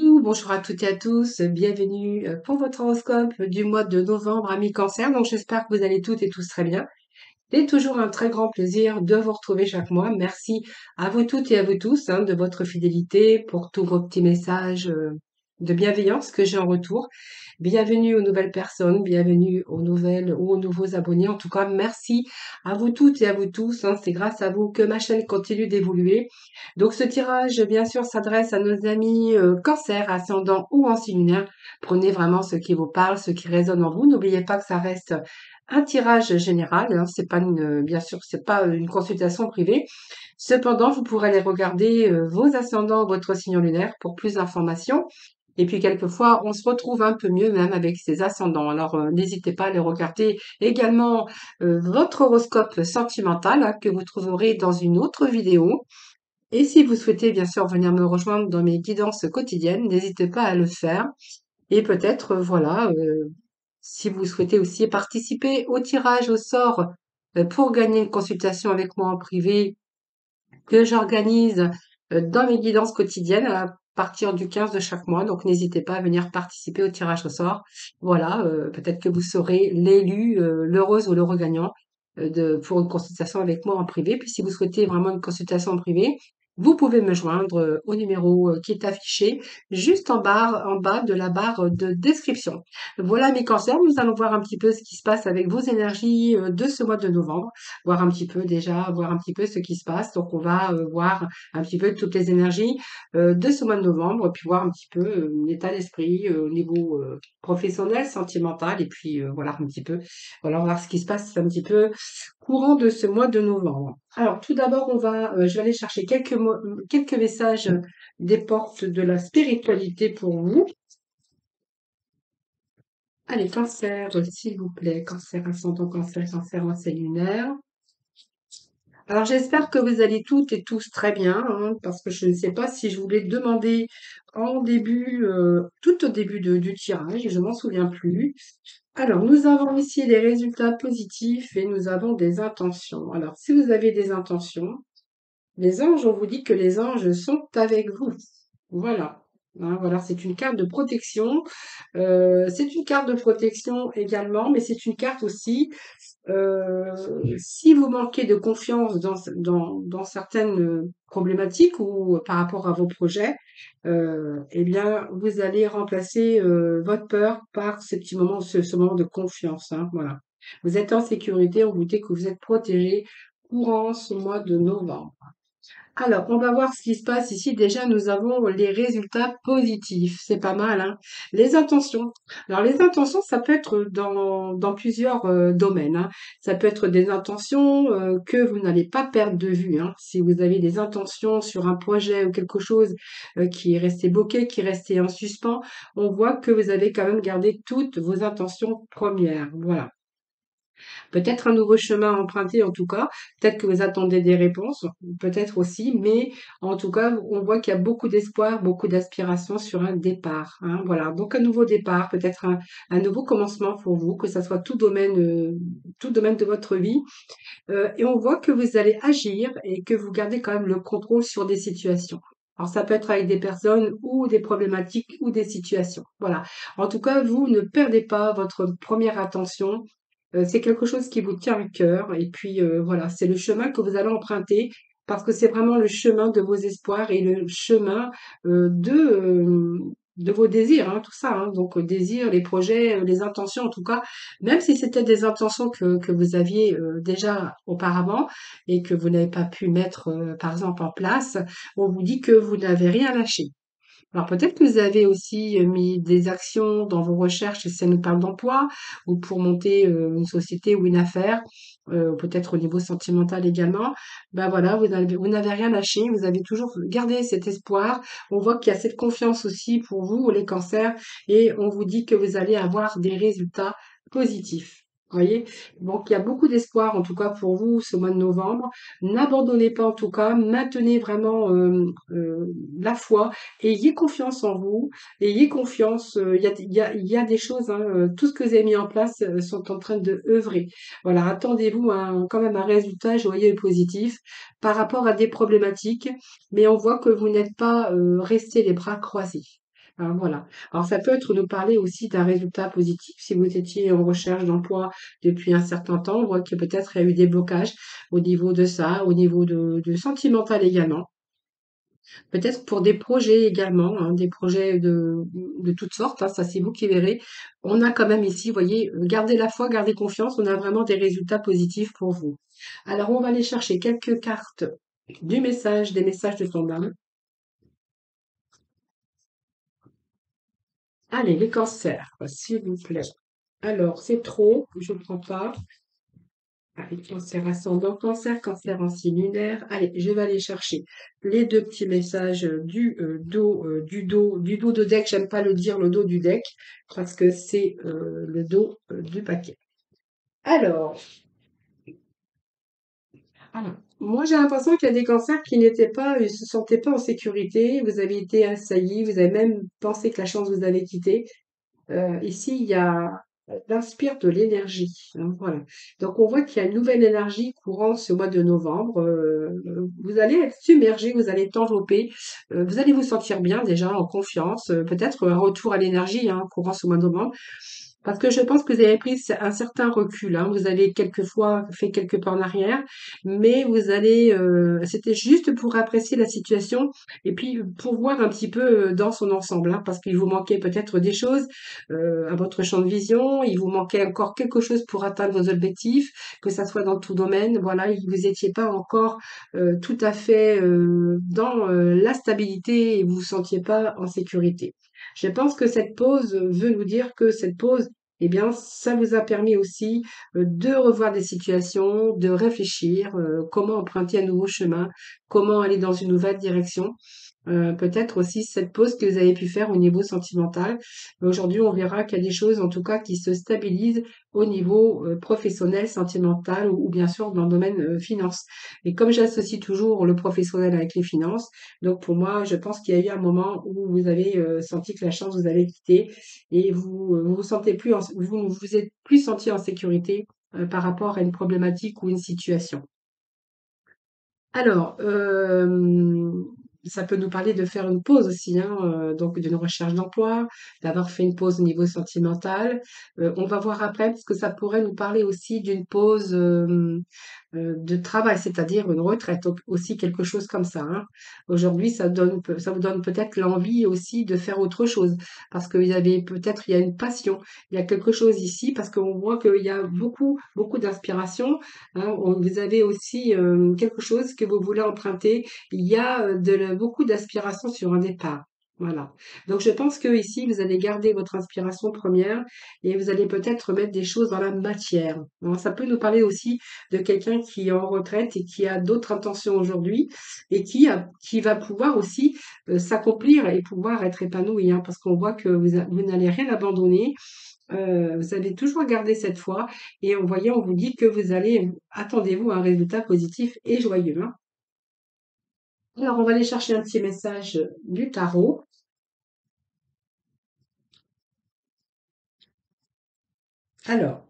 Bonjour à toutes et à tous, bienvenue pour votre horoscope du mois de novembre, amis Cancer. Donc j'espère que vous allez toutes et tous très bien. C'est toujours un très grand plaisir de vous retrouver chaque mois. Merci à vous toutes et à vous tous de votre fidélité pour tous vos petits messages de bienveillance que j'ai en retour. Bienvenue aux nouvelles personnes, bienvenue aux nouvelles ou aux nouveaux abonnés. En tout cas, merci à vous toutes et à vous tous. C'est grâce à vous que ma chaîne continue d'évoluer. Donc ce tirage, bien sûr, s'adresse à nos amis cancer, ascendant ou en signe lunaire. Prenez vraiment ce qui vous parle, ce qui résonne en vous. N'oubliez pas que ça reste un tirage général, c'est pas bien sûr, c'est pas une consultation privée. Cependant, vous pourrez aller regarder vos ascendants, votre signe lunaire pour plus d'informations. Et puis quelquefois, on se retrouve un peu mieux même avec ses ascendants. Alors n'hésitez pas à aller regarder également votre horoscope sentimental que vous trouverez dans une autre vidéo. Et si vous souhaitez bien sûr venir me rejoindre dans mes guidances quotidiennes, n'hésitez pas à le faire. Et peut-être, voilà, si vous souhaitez aussi participer au tirage au sort pour gagner une consultation avec moi en privé que j'organise dans mes guidances quotidiennes à partir du 15 de chaque mois. Donc n'hésitez pas à venir participer au tirage au sort. Voilà, peut-être que vous serez l'élu, l'heureuse ou l'heureux gagnant pour une consultation avec moi en privé. Puis si vous souhaitez vraiment une consultation en privé, vous pouvez me joindre au numéro qui est affiché juste en bas de la barre de description. Voilà mes cancers, nous allons voir un petit peu ce qui se passe avec vos énergies de ce mois de novembre, voir un petit peu déjà, voir un petit peu ce qui se passe. Donc on va voir un petit peu toutes les énergies de ce mois de novembre, puis voir un petit peu l'état d'esprit au niveau professionnel, sentimental, et puis voilà un petit peu, voilà, on va voir ce qui se passe un petit peu courant de ce mois de novembre. Alors tout d'abord, je vais aller chercher quelques messages des portes de la spiritualité pour vous. Allez, cancer, s'il vous plaît, cancer ascendant, cancer en signe lunaire. Alors j'espère que vous allez toutes et tous très bien, parce que je ne sais pas si je voulais demander en début, tout au début du tirage, je m'en souviens plus. Alors nous avons ici des résultats positifs et nous avons des intentions. Alors si vous avez des intentions, les anges, on vous dit que les anges sont avec vous. Voilà. Voilà, c'est une carte de protection. C'est une carte de protection également, mais c'est une carte aussi si vous manquez de confiance dans certaines problématiques ou par rapport à vos projets, eh bien, vous allez remplacer votre peur par ce petit moment, ce moment de confiance. Voilà. Vous êtes en sécurité, on vous dit que vous êtes protégé courant ce mois de novembre. Alors, on va voir ce qui se passe ici. Déjà, nous avons les résultats positifs. C'est pas mal, hein. Les intentions. Alors, les intentions, ça peut être dans plusieurs domaines, hein. Ça peut être des intentions que vous n'allez pas perdre de vue, hein. Si vous avez des intentions sur un projet ou quelque chose qui est resté bloqué, qui est resté en suspens, on voit que vous avez quand même gardé toutes vos intentions premières. Voilà. Peut-être un nouveau chemin à emprunter en tout cas. Peut-être que vous attendez des réponses, peut-être aussi, mais en tout cas, on voit qu'il y a beaucoup d'espoir, beaucoup d'aspiration sur un départ, hein. Voilà, donc un nouveau départ, peut-être un nouveau commencement pour vous, que ça soit tout domaine de votre vie. Et on voit que vous allez agir et que vous gardez quand même le contrôle sur des situations. Alors ça peut être avec des personnes ou des problématiques ou des situations. Voilà. En tout cas, vous ne perdez pas votre première attention. C'est quelque chose qui vous tient à cœur et puis voilà, c'est le chemin que vous allez emprunter parce que c'est vraiment le chemin de vos espoirs et le chemin de vos désirs, tout ça, hein. Donc désirs, les projets, les intentions en tout cas, même si c'était des intentions que vous aviez déjà auparavant et que vous n'avez pas pu mettre par exemple en place, on vous dit que vous n'avez rien lâché. Alors peut-être que vous avez aussi mis des actions dans vos recherches, si ça nous parle d'emploi, ou pour monter une société ou une affaire, peut-être au niveau sentimental également. Ben voilà, vous n'avez rien lâché, vous avez toujours gardé cet espoir. On voit qu'il y a cette confiance aussi pour vous, les cancers, et on vous dit que vous allez avoir des résultats positifs. Vous voyez? Donc il y a beaucoup d'espoir en tout cas pour vous ce mois de novembre. N'abandonnez pas en tout cas, maintenez vraiment la foi. Ayez confiance en vous, ayez confiance, il y a des choses, hein, tout ce que vous avez mis en place sont en train de œuvrer. Voilà, attendez-vous quand même un résultat joyeux et positif par rapport à des problématiques, mais on voit que vous n'êtes pas resté les bras croisés. hein, voilà. Alors ça peut être nous parler aussi d'un résultat positif. Si vous étiez en recherche d'emploi depuis un certain temps, on voit que peut-être il y a eu des blocages au niveau de ça, au niveau de sentimental également. Peut-être pour des projets également, hein, des projets de toutes sortes, hein, ça c'est vous qui verrez. On a quand même ici, vous voyez, gardez la foi, gardez confiance, on a vraiment des résultats positifs pour vous. Alors on va aller chercher quelques cartes du message, des messages de ton âme. Allez, les cancers, s'il vous plaît. Alors, c'est trop, je ne prends pas. Allez, cancer ascendant, cancer, cancer en signe lunaire. Allez, je vais aller chercher les deux petits messages du dos de deck. J'aime pas le dire, le dos du deck, parce que c'est le dos du paquet. Alors, moi j'ai l'impression qu'il y a des cancers qui n'étaient pas, ils se sentaient pas en sécurité. Vous avez été assaillis, vous avez même pensé que la chance vous avait quitté. Ici, il y a l'inspire de l'énergie, hein, voilà. Donc on voit qu'il y a une nouvelle énergie courant ce mois de novembre. Vous allez être submergé, vous allez être enveloppé, vous allez vous sentir bien déjà, en confiance, peut-être un retour à l'énergie, hein, courant ce mois de novembre. Parce que je pense que vous avez pris un certain recul, hein. Vous avez quelquefois fait quelques pas en arrière, mais vous allez, c'était juste pour apprécier la situation et puis pour voir un petit peu dans son ensemble, hein, parce qu'il vous manquait peut-être des choses à votre champ de vision, il vous manquait encore quelque chose pour atteindre vos objectifs, que ça soit dans tout domaine. Voilà, vous n'étiez pas encore tout à fait dans la stabilité et vous vous sentiez pas en sécurité. Je pense que cette pause veut nous dire que cette pause, eh bien, ça vous a permis aussi de revoir des situations, de réfléchir, comment emprunter un nouveau chemin, comment aller dans une nouvelle direction. Peut-être aussi cette pause que vous avez pu faire au niveau sentimental. Mais aujourd'hui, on verra qu'il y a des choses, en tout cas, qui se stabilisent au niveau professionnel, sentimental ou bien sûr dans le domaine finance. Et comme j'associe toujours le professionnel avec les finances, donc pour moi, je pense qu'il y a eu un moment où vous avez senti que la chance vous avait quitté et vous sentez plus, vous vous êtes plus senti en sécurité par rapport à une problématique ou une situation. Alors, ça peut nous parler de faire une pause aussi, hein, donc d'une recherche d'emploi, d'avoir fait une pause au niveau sentimental. On va voir après parce que ça pourrait nous parler aussi d'une pause, de travail, c'est-à-dire une retraite, donc aussi quelque chose comme ça, hein. Aujourd'hui, ça vous donne peut-être l'envie aussi de faire autre chose parce qu'il y avait peut-être il y a une passion, il y a quelque chose ici parce qu'on voit qu'il y a beaucoup, beaucoup d'inspiration, hein. Vous avez aussi, quelque chose que vous voulez emprunter. Il y a, beaucoup d'aspiration sur un départ. Voilà. Donc je pense que ici vous allez garder votre inspiration première et vous allez peut-être mettre des choses dans la matière, hein. Ça peut nous parler aussi de quelqu'un qui est en retraite et qui a d'autres intentions aujourd'hui et qui va pouvoir aussi, s'accomplir et pouvoir être épanoui, hein, parce qu'on voit que vous n'allez rien abandonner. Vous allez toujours garder cette foi et en voyant, on vous dit que vous allez attendez-vous à un résultat positif et joyeux, hein. Alors, on va aller chercher un petit message du tarot. Alors,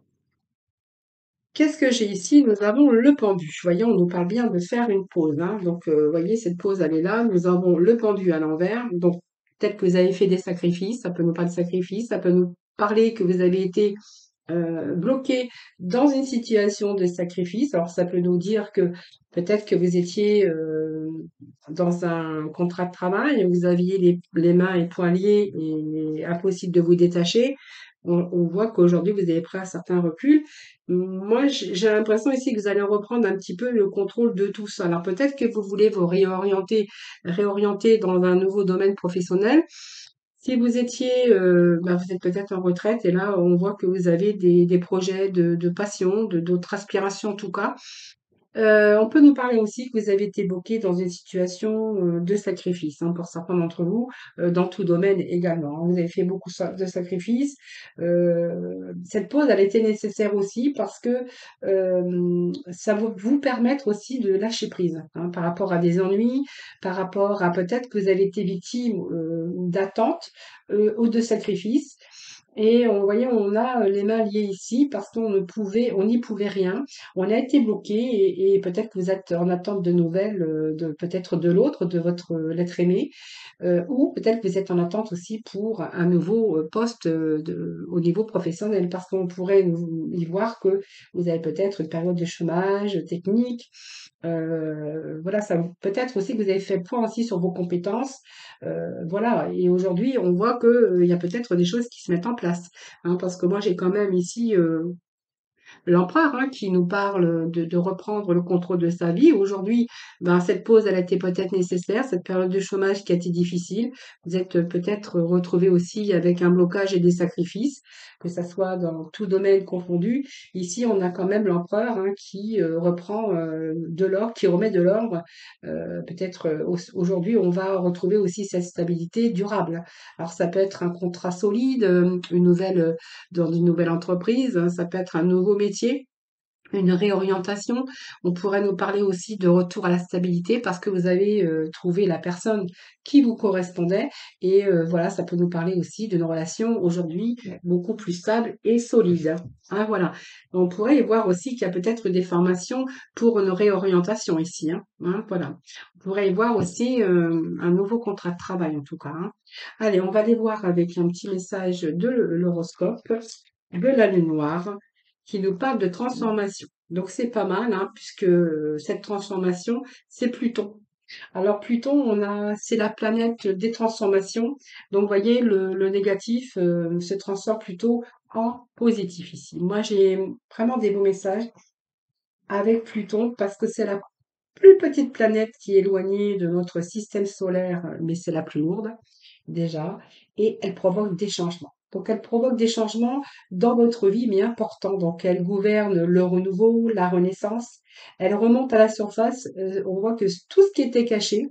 qu'est-ce que j'ai ici? Nous avons le pendu. Voyons, on nous parle bien de faire une pause, hein. Donc, vous voyez, cette pause, elle est là. Nous avons le pendu à l'envers. Donc, peut-être que vous avez fait des sacrifices. Ça peut nous parler de sacrifices. Ça peut nous parler que vous avez été bloqué dans une situation de sacrifice. Alors, ça peut nous dire que peut-être que vous étiez dans un contrat de travail, vous aviez les mains et poings liés et impossible de vous détacher. On voit qu'aujourd'hui, vous avez pris un certain recul. Moi, j'ai l'impression ici que vous allez reprendre un petit peu le contrôle de tout ça. Alors, peut-être que vous voulez vous réorienter dans un nouveau domaine professionnel. Si vous étiez, vous êtes peut-être en retraite et là, on voit que vous avez des projets de passion, d'autres aspirations en tout cas. On peut nous parler aussi que vous avez été bloqué dans une situation, de sacrifice, hein, pour certains d'entre vous, dans tout domaine également, hein. Vous avez fait beaucoup de sacrifices. Cette pause, elle était nécessaire aussi parce que, ça va vous permettre aussi de lâcher prise, hein, par rapport à des ennuis, par rapport à peut-être que vous avez été victime, d'attentes, ou de sacrifices et on voyez, on a les mains liées ici parce on n'y pouvait rien. On a été bloqué et peut-être que vous êtes en attente de nouvelles de peut-être de l'autre, de votre l'être aimé, ou peut-être que vous êtes en attente aussi pour un nouveau poste au niveau professionnel parce qu'on pourrait y voir que vous avez peut-être une période de chômage technique. Voilà, ça peut-être aussi que vous avez fait le point aussi sur vos compétences. Voilà, et aujourd'hui, on voit que, il y a peut-être des choses qui se mettent en place, hein, parce que moi, j'ai quand même ici, l'empereur, hein, qui nous parle de reprendre le contrôle de sa vie. Aujourd'hui, ben, cette pause, elle a été peut-être nécessaire, cette période de chômage qui a été difficile. Vous êtes peut-être retrouvé aussi avec un blocage et des sacrifices, que ça soit dans tout domaine confondu. Ici, on a quand même l'empereur, hein, qui reprend de l'ordre, qui remet de l'ordre. Peut-être aujourd'hui, on va retrouver aussi cette stabilité durable. Alors, ça peut être un contrat solide, une nouvelle dans une nouvelle entreprise, hein, ça peut être un nouveau métier, une réorientation. On pourrait nous parler aussi de retour à la stabilité parce que vous avez trouvé la personne qui vous correspondait et voilà, ça peut nous parler aussi d'une relation aujourd'hui beaucoup plus stable et solide. Hein, voilà. On pourrait y voir aussi qu'il y a peut-être des formations pour une réorientation ici. Hein, voilà. On pourrait y voir aussi un nouveau contrat de travail en tout cas. Hein. Allez, on va aller voir avec un petit message de l'horoscope de la lune noire qui nous parle de transformation. Donc c'est pas mal, hein, puisque cette transformation, c'est Pluton. Alors Pluton, c'est la planète des transformations. Donc vous voyez, le négatif se transforme plutôt en positif ici. Moi, j'ai vraiment des beaux messages avec Pluton parce que c'est la plus petite planète qui est éloignée de notre système solaire, mais c'est la plus lourde déjà, et elle provoque des changements. Donc elle provoque des changements dans votre vie, mais importants. Donc elle gouverne le renouveau, la renaissance. Elle remonte à la surface. On voit que tout ce qui était caché,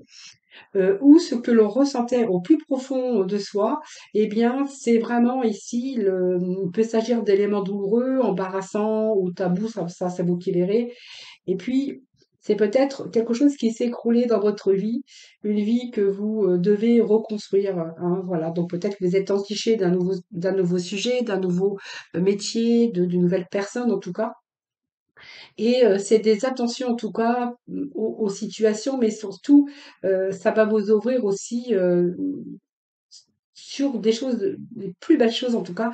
ou ce que l'on ressentait au plus profond de soi, eh bien, c'est vraiment ici, il peut s'agir d'éléments douloureux, embarrassants ou tabous, ça c'est vous qui verrez. Et puis, c'est peut-être quelque chose qui s'est écroulé dans votre vie, une vie que vous devez reconstruire. Hein, voilà. Donc peut-être que vous êtes entiché d'un nouveau sujet, d'un nouveau métier, d'une nouvelle personne en tout cas. Et c'est des attentions en tout cas aux situations, mais surtout, ça va vous ouvrir aussi sur des choses, les plus belles choses en tout cas.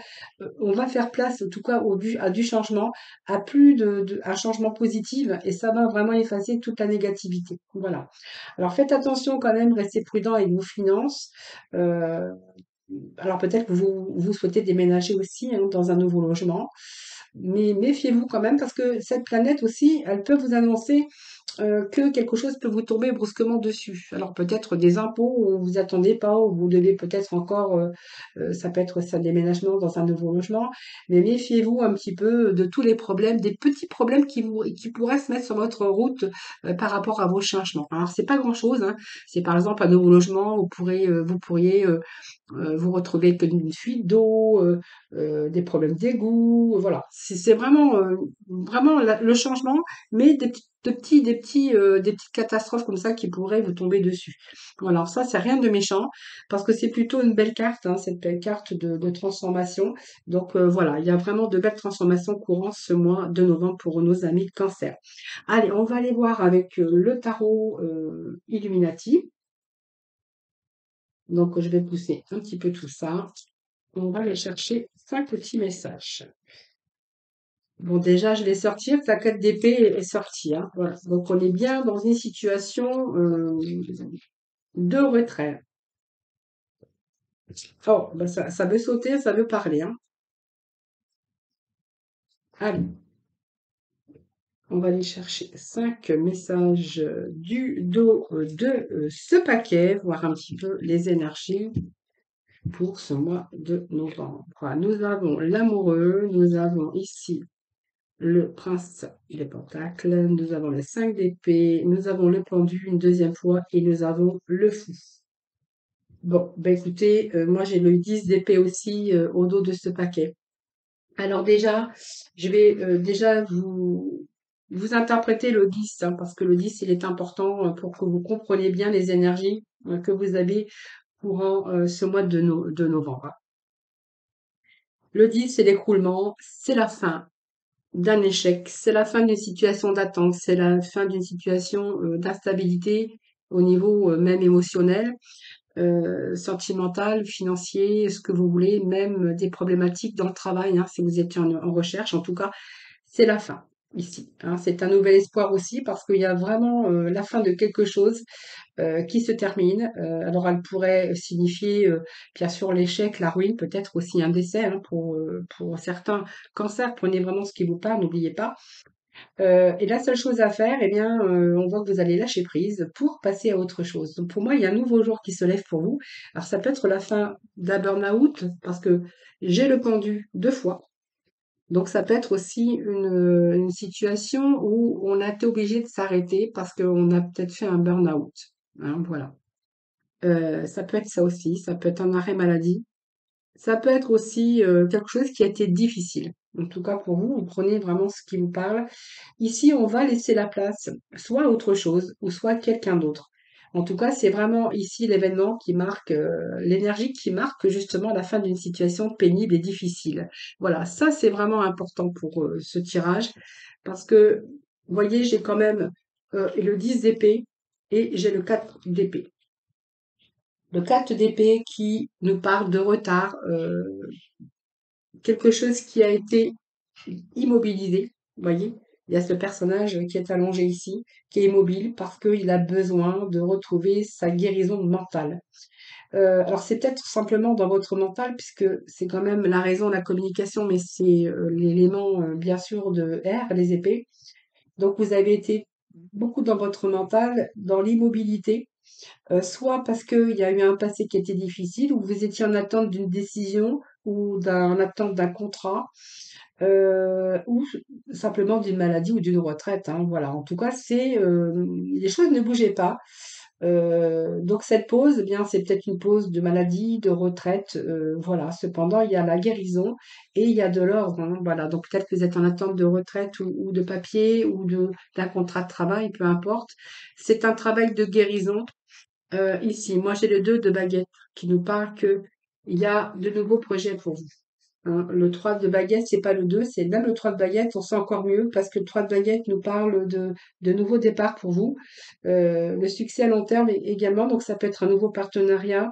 On va faire place en tout cas à du changement, à plus un changement positif, et ça va vraiment effacer toute la négativité. Voilà. Alors faites attention quand même, restez prudent avec vos finances. Euh, alors peut-être que vous souhaitez déménager aussi, hein, dans un nouveau logement, mais méfiez-vous quand même parce que cette planète aussi, elle peut vous annoncer que quelque chose peut vous tomber brusquement dessus. Alors peut-être des impôts où vous attendez pas, où vous devez peut-être encore, ça peut être ça, déménagement dans un nouveau logement, mais méfiez-vous un petit peu de tous les problèmes, des petits problèmes qui pourraient se mettre sur votre route par rapport à vos changements. Alors c'est pas grand-chose, hein. C'est par exemple un nouveau logement, vous pourriez vous retrouver avec une fuite d'eau, des problèmes d'égout, voilà. C'est vraiment, vraiment le changement, mais des petites catastrophes comme ça qui pourraient vous tomber dessus. Voilà, alors ça, c'est rien de méchant, parce que c'est plutôt une belle carte, hein, cette belle carte de transformation. Donc voilà, il y a vraiment de belles transformations courant ce mois de novembre pour nos amis Cancer. Allez, on va aller voir avec le tarot Illuminati. Donc, je vais pousser un petit peu tout ça. On va aller chercher 5 petits messages. Bon, déjà, je vais sortir. La 4 d'épée est sortie. Hein. Voilà. Donc, on est bien dans une situation de retrait. Oh, ben ça veut sauter, ça veut parler. Hein. Allez, on va aller chercher 5 messages du dos de ce paquet, voir un petit peu les énergies pour ce mois de novembre. Voilà, nous avons l'amoureux, nous avons ici le prince des pentacles, nous avons le 5 d'épée, nous avons le pendu une deuxième fois et nous avons le fou. Bon, ben écoutez, moi j'ai le 10 d'épée aussi au dos de ce paquet. Alors déjà, je vais déjà vous interpréter le 10, hein, parce que le 10, il est important pour que vous compreniez bien les énergies que vous avez courant ce mois de novembre. Le 10, c'est l'écroulement, c'est la fin d'un échec, c'est la fin d'une situation d'attente, c'est la fin d'une situation d'instabilité au niveau même émotionnel, sentimental, financier, ce que vous voulez, même des problématiques dans le travail, hein, si vous étiez en recherche. En tout cas, c'est la fin ici, hein. C'est un nouvel espoir aussi parce qu'il y a vraiment la fin de quelque chose qui se termine. Alors elle pourrait signifier bien sûr l'échec, la ruine, peut-être aussi un décès hein, pour certains cancers. Prenez vraiment ce qui vous parle, n'oubliez pas. Et la seule chose à faire, eh bien, on voit que vous allez lâcher prise pour passer à autre chose. Donc pour moi, il y a un nouveau jour qui se lève pour vous. Alors ça peut être la fin d'un burn-out parce que j'ai le pendu 2 fois. Donc ça peut être aussi une situation où on a été obligé de s'arrêter parce qu'on a peut-être fait un burn-out. Hein, voilà. Ça peut être ça aussi, ça peut être un arrêt maladie. Ça peut être aussi quelque chose qui a été difficile. En tout cas pour vous, vous prenez vraiment ce qui vous parle. Ici, on va laisser la place soit à autre chose ou soit à quelqu'un d'autre. En tout cas, c'est vraiment ici l'événement qui marque, l'énergie qui marque justement la fin d'une situation pénible et difficile. Voilà, ça c'est vraiment important pour ce tirage parce que, vous voyez, j'ai quand même le 10 d'épée et j'ai le 4 d'épée. Le 4 d'épée qui nous parle de retard, quelque chose qui a été immobilisé, vous voyez? Il y a ce personnage qui est allongé ici, qui est immobile parce qu'il a besoin de retrouver sa guérison mentale. Alors c'est peut-être simplement dans votre mental puisque c'est quand même la raison, la communication, mais c'est l'élément bien sûr de R, les épées. Donc vous avez été beaucoup dans votre mental, dans l'immobilité, soit parce qu'il y a eu un passé qui était difficile, ou vous étiez en attente d'une décision ou en attente d'un contrat, ou simplement d'une maladie ou d'une retraite, hein, voilà. En tout cas, les choses ne bougeaient pas. Donc cette pause, eh bien, c'est peut-être une pause de maladie, de retraite, voilà. Cependant, il y a la guérison et il y a de l'ordre, hein, voilà. Donc peut-être que vous êtes en attente de retraite ou de papier ou d'un contrat de travail, peu importe. C'est un travail de guérison. Ici, moi j'ai le 2 de baguette qui nous parle que il y a de nouveaux projets pour vous. Hein. Le 3 de baguette, c'est pas le 2, c'est même le 3 de baguette, on sent encore mieux parce que le 3 de baguette nous parle de nouveaux départs pour vous. Le succès à long terme également, donc ça peut être un nouveau partenariat.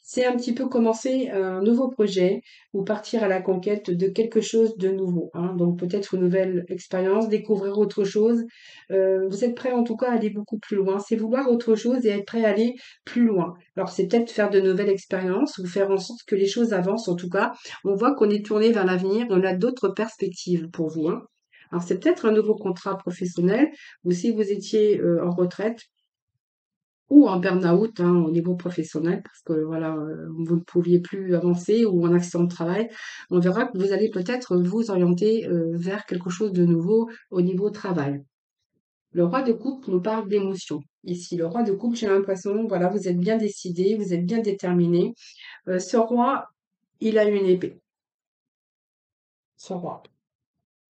C'est un petit peu commencer un nouveau projet ou partir à la conquête de quelque chose de nouveau, hein. Donc peut-être une nouvelle expérience, découvrir autre chose. Vous êtes prêt en tout cas à aller beaucoup plus loin. C'est vouloir autre chose et être prêt à aller plus loin. Alors c'est peut-être faire de nouvelles expériences ou faire en sorte que les choses avancent. En tout cas, on voit qu'on est tourné vers l'avenir. On a d'autres perspectives pour vous, hein. Alors c'est peut-être un nouveau contrat professionnel ou si vous étiez en retraite ou en burn-out hein, au niveau professionnel parce que voilà, vous ne pouviez plus avancer ou en accident de travail, on verra que vous allez peut-être vous orienter vers quelque chose de nouveau au niveau travail. Le roi de coupe nous parle d'émotion. Ici, le roi de coupe, j'ai l'impression, voilà, vous êtes bien décidé, vous êtes bien déterminé. Ce roi, il a une épée, ce roi.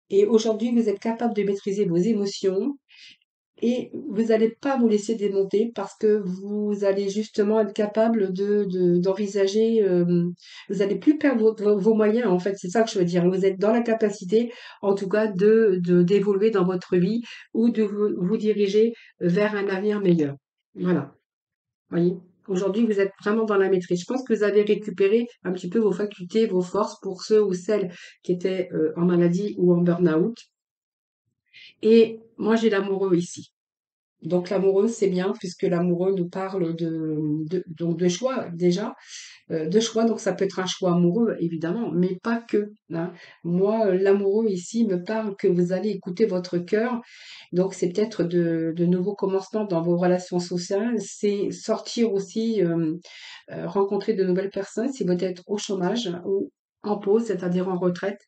Et aujourd'hui, vous êtes capable de maîtriser vos émotions, et vous n'allez pas vous laisser démonter parce que vous allez justement être capable d'envisager, vous n'allez plus perdre vos moyens, en fait, c'est ça que je veux dire. Vous êtes dans la capacité, en tout cas, d'évoluer dans votre vie ou de vous diriger vers un avenir meilleur. Voilà, voyez. Aujourd'hui, vous êtes vraiment dans la maîtrise. Je pense que vous avez récupéré un petit peu vos facultés, vos forces pour ceux ou celles qui étaient en maladie ou en burn-out. Et moi, j'ai l'amoureux ici. Donc l'amoureux, c'est bien puisque l'amoureux nous parle donc de choix déjà, de choix. Donc ça peut être un choix amoureux évidemment, mais pas que. Hein. Moi, l'amoureux ici me parle que vous allez écouter votre cœur. Donc c'est peut-être de nouveaux commencements dans vos relations sociales. C'est sortir aussi, rencontrer de nouvelles personnes si vous êtes au chômage ou en pause, c'est-à-dire en retraite.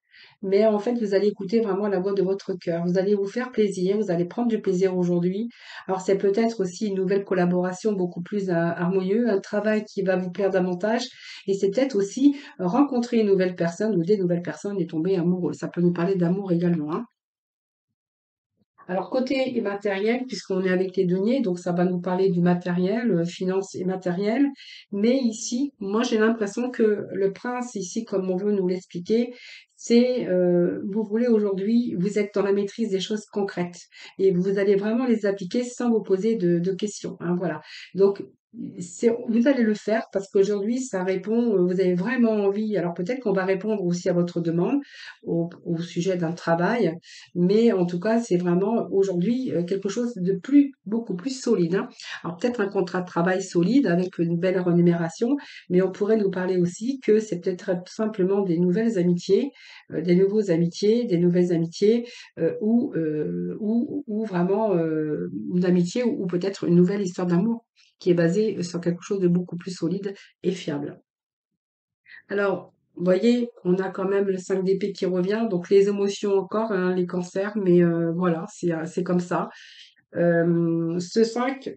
Mais en fait, vous allez écouter vraiment la voix de votre cœur. Vous allez vous faire plaisir, vous allez prendre du plaisir aujourd'hui. Alors, c'est peut-être aussi une nouvelle collaboration beaucoup plus harmonieuse, un travail qui va vous plaire davantage. Et c'est peut-être aussi rencontrer une nouvelle personne ou des nouvelles personnes et tomber amoureux. Ça peut nous parler d'amour également, hein. Alors côté immatériel, puisqu'on est avec les deniers, donc ça va nous parler du matériel, finance immatérielle. Mais ici, moi j'ai l'impression que le prince ici, comme on veut nous l'expliquer, c'est vous voulez aujourd'hui, vous êtes dans la maîtrise des choses concrètes et vous allez vraiment les appliquer sans vous poser de questions, hein, voilà. Donc vous allez le faire parce qu'aujourd'hui ça répond, vous avez vraiment envie. Alors peut-être qu'on va répondre aussi à votre demande au sujet d'un travail, mais en tout cas, c'est vraiment aujourd'hui quelque chose de beaucoup plus solide, hein. Alors peut-être un contrat de travail solide avec une belle rémunération, mais on pourrait nous parler aussi que c'est peut-être simplement des nouvelles amitiés, des nouveaux amitiés, des nouvelles amitiés, ou vraiment une amitié ou peut-être une nouvelle histoire d'amour qui est basée sur quelque chose de beaucoup plus solide et fiable. Alors, vous voyez, on a quand même le 5 d'épée qui revient, donc les émotions encore, hein, les cancers, mais voilà, c'est comme ça. Ce 5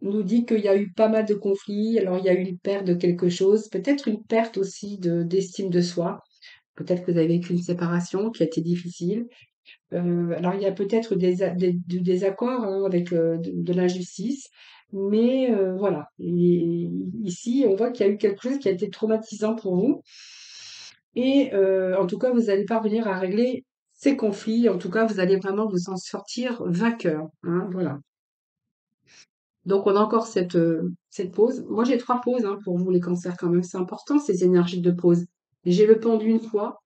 nous dit qu'il y a eu pas mal de conflits, alors il y a eu une perte de quelque chose, peut-être une perte aussi d'estime de soi. Peut-être que vous avez vécu une séparation qui a été difficile. Alors il y a peut-être du désaccord, hein, avec de l'injustice, mais voilà. Et ici, on voit qu'il y a eu quelque chose qui a été traumatisant pour vous. Et en tout cas, vous allez parvenir à régler ces conflits. En tout cas, vous allez vraiment vous en sortir vainqueur, hein, voilà. Donc, on a encore cette pause. Moi, j'ai 3 pauses, hein, pour vous, les cancers, quand même. C'est important, ces énergies de pause. J'ai le pendu une fois,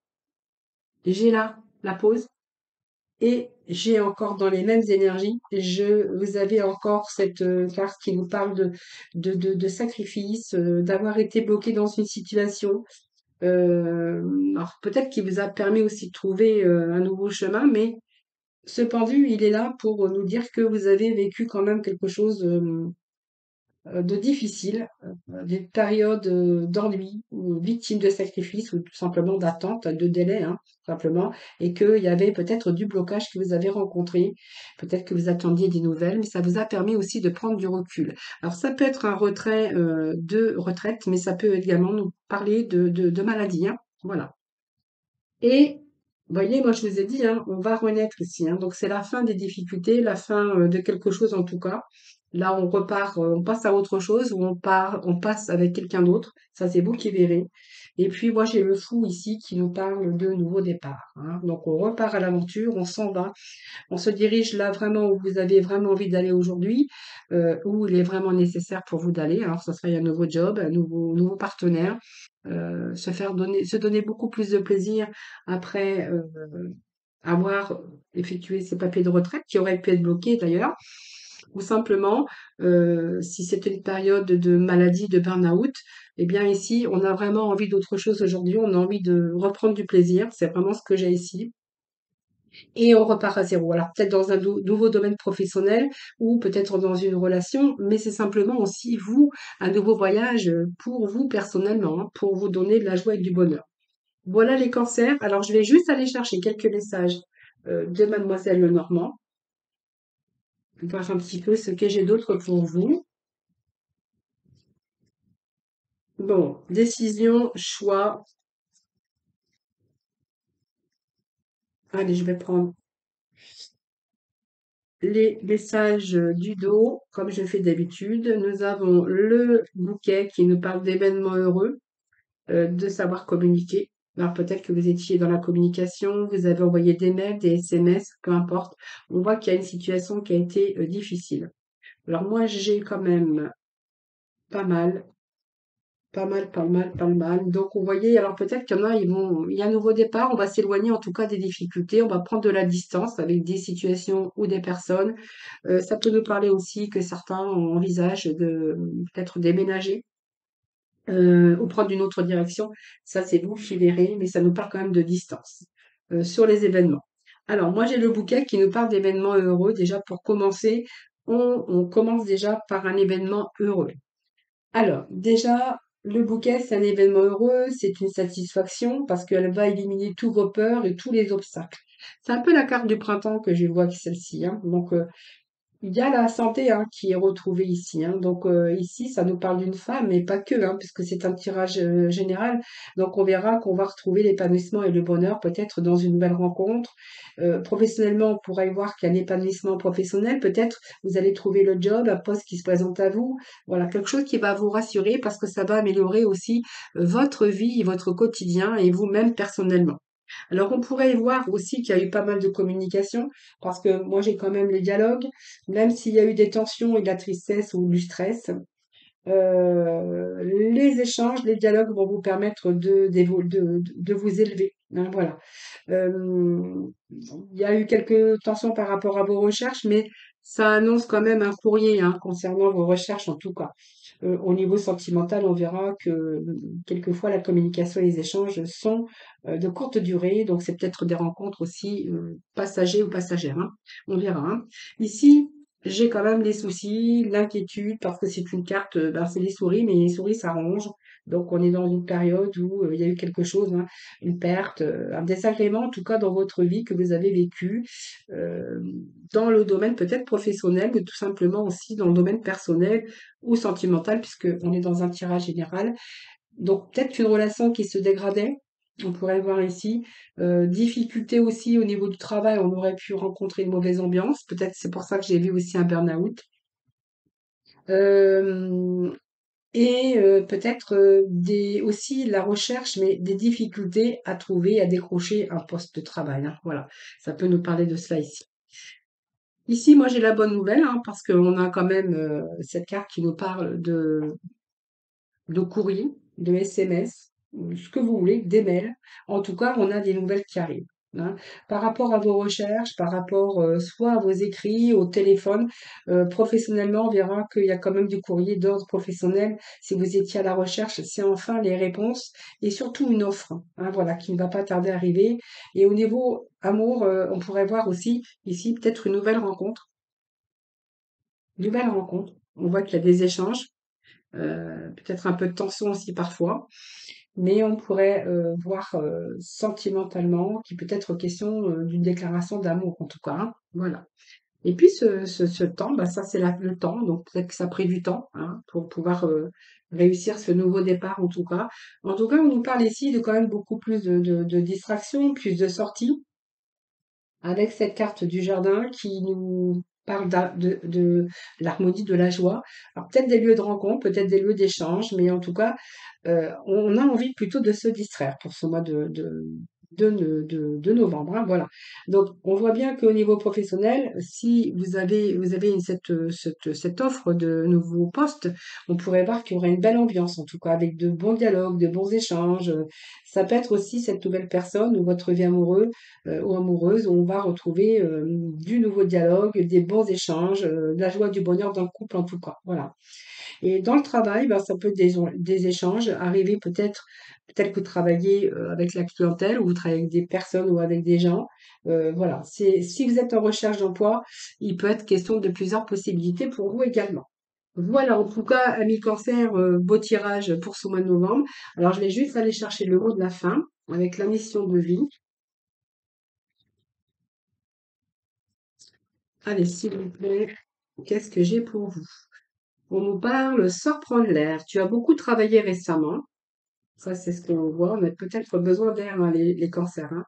j'ai là la pause, et j'ai encore dans les mêmes énergies, vous avez encore cette carte qui nous parle de sacrifice, d'avoir été bloqué dans une situation. Alors peut-être qu'il vous a permis aussi de trouver un nouveau chemin, mais ce pendu, il est là pour nous dire que vous avez vécu quand même quelque chose de difficile, des périodes d'ennui, ou victime de sacrifice, ou tout simplement d'attente, de délai, hein, tout simplement, et qu'il y avait peut-être du blocage que vous avez rencontré, peut-être que vous attendiez des nouvelles, mais ça vous a permis aussi de prendre du recul. Alors ça peut être un retrait de retraite, mais ça peut également nous parler de maladie, hein, voilà. Et vous voyez, moi je vous ai dit, hein, on va renaître ici, hein. Donc c'est la fin des difficultés, la fin de quelque chose en tout cas. Là, on repart, on passe à autre chose, ou on passe avec quelqu'un d'autre. Ça, c'est vous qui verrez. Et puis moi, j'ai le fou ici qui nous parle de nouveau départ, hein. Donc on repart à l'aventure, on s'en va, on se dirige là vraiment où vous avez vraiment envie d'aller aujourd'hui, où il est vraiment nécessaire pour vous d'aller. Alors, ça serait un nouveau job, un nouveau partenaire, se donner beaucoup plus de plaisir après avoir effectué ses papiers de retraite qui auraient pu être bloqués d'ailleurs, ou simplement, si c'était une période de maladie, de burn-out, eh bien ici, on a vraiment envie d'autre chose aujourd'hui, on a envie de reprendre du plaisir, c'est vraiment ce que j'ai ici, et on repart à zéro. Alors peut-être dans un nouveau domaine professionnel ou peut-être dans une relation, mais c'est simplement aussi vous, un nouveau voyage pour vous personnellement, hein, pour vous donner de la joie et du bonheur. Voilà les cancers. Alors je vais juste aller chercher quelques messages de Mademoiselle Lenormand, voir un petit peu ce que j'ai d'autre pour vous. Bon, décision, choix. Allez, je vais prendre les messages du dos, comme je fais d'habitude. Nous avons le bouquet qui nous parle d'événements heureux, de savoir communiquer. Alors peut-être que vous étiez dans la communication, vous avez envoyé des mails, des SMS, peu importe. On voit qu'il y a une situation qui a été difficile. Alors moi, j'ai quand même pas mal, pas mal, pas mal, pas mal. Donc vous voyez, alors peut-être qu'il y en a, il y a un nouveau départ, on va s'éloigner en tout cas des difficultés, on va prendre de la distance avec des situations ou des personnes. Ça peut nous parler aussi que certains envisagent de peut-être déménager, ou prendre une autre direction. Ça, c'est vous qui verrez, mais ça nous parle quand même de distance sur les événements. Alors, moi, j'ai le bouquet qui nous parle d'événements heureux. Déjà, pour commencer, on commence déjà par un événement heureux. Alors, déjà, le bouquet, c'est un événement heureux, c'est une satisfaction parce qu'elle va éliminer tous vos peurs et tous les obstacles. C'est un peu la carte du printemps que je vois que celle-ci, hein. Donc, Il y a la santé, hein, qui est retrouvée ici, hein. Donc, ici, ça nous parle d'une femme, mais pas que, hein, puisque c'est un tirage général. Donc, on verra qu'on va retrouver l'épanouissement et le bonheur peut-être dans une nouvelle rencontre. Professionnellement, on pourra y voir qu'il y a l'épanouissement professionnel. Peut-être vous allez trouver le job, un poste qui se présente à vous. Voilà, quelque chose qui va vous rassurer parce que ça va améliorer aussi votre vie et votre quotidien et vous-même personnellement. Alors, on pourrait y voir aussi qu'il y a eu pas mal de communication, parce que moi, j'ai quand même les dialogues, même s'il y a eu des tensions et de la tristesse ou du stress, les échanges, les dialogues vont vous permettre de vous élever, hein, voilà. Il y a eu quelques tensions par rapport à vos recherches, mais ça annonce quand même un courrier, hein, concernant vos recherches en tout cas. Au niveau sentimental, on verra que quelquefois la communication et les échanges sont de courte durée, donc c'est peut-être des rencontres aussi passagers ou passagères, hein. On verra, hein. Ici, j'ai quand même les soucis, l'inquiétude, parce que c'est une carte, ben, c'est les souris, mais les souris, ça ronge. Donc on est dans une période où il y a eu quelque chose, hein, une perte, un désagrément en tout cas dans votre vie que vous avez vécu, euh, dans le domaine peut-être professionnel, mais tout simplement aussi dans le domaine personnel ou sentimental, puisqu'on est dans un tirage général. Donc peut-être une relation qui se dégradait, on pourrait voir ici. Difficulté aussi au niveau du travail, on aurait pu rencontrer une mauvaise ambiance. Peut-être c'est pour ça que j'ai vu aussi un burn-out. Euh, et peut-être aussi la recherche, mais des difficultés à trouver, à décrocher un poste de travail, hein. Voilà, ça peut nous parler de cela ici. Ici, moi j'ai la bonne nouvelle, hein, parce qu'on a quand même cette carte qui nous parle de courrier, de SMS, ce que vous voulez, des mails. En tout cas, on a des nouvelles qui arrivent, hein. Par rapport à vos recherches, par rapport soit à vos écrits, au téléphone, professionnellement, on verra qu'il y a quand même du courrier d'ordre professionnel. Si vous étiez à la recherche, c'est enfin les réponses et surtout une offre, hein, voilà, qui ne va pas tarder à arriver. Et au niveau amour, on pourrait voir aussi ici peut-être une nouvelle rencontre. Une nouvelle rencontre. On voit qu'il y a des échanges, peut-être un peu de tension aussi parfois. Mais on pourrait voir sentimentalement qu'il peut être question d'une déclaration d'amour, en tout cas, hein. Voilà. Et puis ce temps, bah, ça c'est le temps, donc peut-être que ça a pris du temps, hein, pour pouvoir réussir ce nouveau départ, en tout cas. En tout cas, on nous parle ici de quand même beaucoup plus de distractions, plus de sorties, avec cette carte du jardin qui nous parle de l'harmonie, de la joie. Alors peut-être des lieux de rencontre, peut-être des lieux d'échange, mais en tout cas, on a envie plutôt de se distraire pour ce mois de novembre, hein, voilà. Donc on voit bien qu'au niveau professionnel, si vous avez cette offre de nouveaux postes, on pourrait voir qu'il y aurait une belle ambiance, en tout cas, avec de bons dialogues, de bons échanges. Ça peut être aussi cette nouvelle personne ou votre vie amoureuse ou amoureuse, où on va retrouver du nouveau dialogue, des bons échanges, de la joie, du bonheur dans le couple en tout cas. Voilà. Et dans le travail, ben, ça peut être des échanges, arriver peut-être que vous travaillez avec la clientèle ou vous travaillez avec des personnes ou avec des gens. Voilà. Si vous êtes en recherche d'emploi, il peut être question de plusieurs possibilités pour vous également. Voilà, en tout cas, ami cancer, beau tirage pour ce mois de novembre. Alors, je vais juste aller chercher le mot de la fin avec la mission de vie. Allez, s'il vous plaît, qu'est-ce que j'ai pour vous? On nous parle, sors prendre l'air. Tu as beaucoup travaillé récemment. Ça, c'est ce que l'on voit. On a peut-être besoin d'air, hein, les cancers, hein.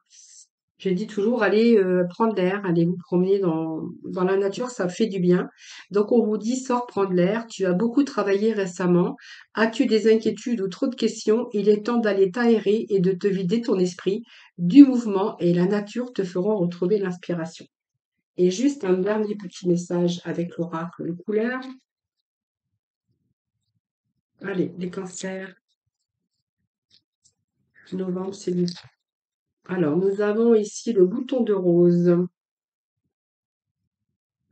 Je dis toujours, allez prendre l'air, allez vous promener dans la nature, ça fait du bien. Donc, on vous dit, sors prendre l'air. Tu as beaucoup travaillé récemment. As-tu des inquiétudes ou trop de questions? Il est temps d'aller t'aérer et de te vider ton esprit. Du mouvement et la nature te feront retrouver l'inspiration. Et juste un dernier petit message avec l'oracle de couleur. Allez, les cancers, novembre, c'est lui. Alors, nous avons ici le bouton de rose.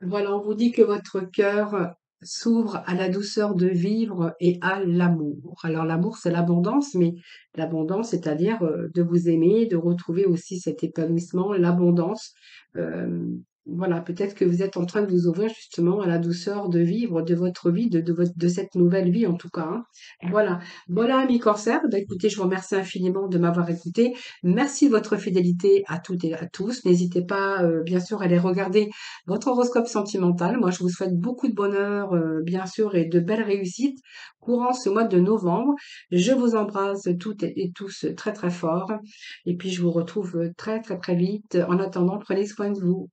Voilà, on vous dit que votre cœur s'ouvre à la douceur de vivre et à l'amour. Alors, l'amour, c'est l'abondance, mais l'abondance, c'est-à-dire de vous aimer, de retrouver aussi cet épanouissement, l'abondance. Euh, Voilà, peut-être que vous êtes en train de vous ouvrir justement à la douceur de vivre de votre vie, de cette nouvelle vie en tout cas, hein. Voilà. Voilà, amis Corsaire, bah, écoutez, je vous remercie infiniment de m'avoir écouté. Merci de votre fidélité à toutes et à tous. N'hésitez pas, bien sûr, à aller regarder votre horoscope sentimental. Moi, je vous souhaite beaucoup de bonheur, bien sûr, et de belles réussites courant ce mois de novembre. Je vous embrasse toutes et tous très, très fort. Et puis, je vous retrouve très, très, très vite. En attendant, prenez soin de vous.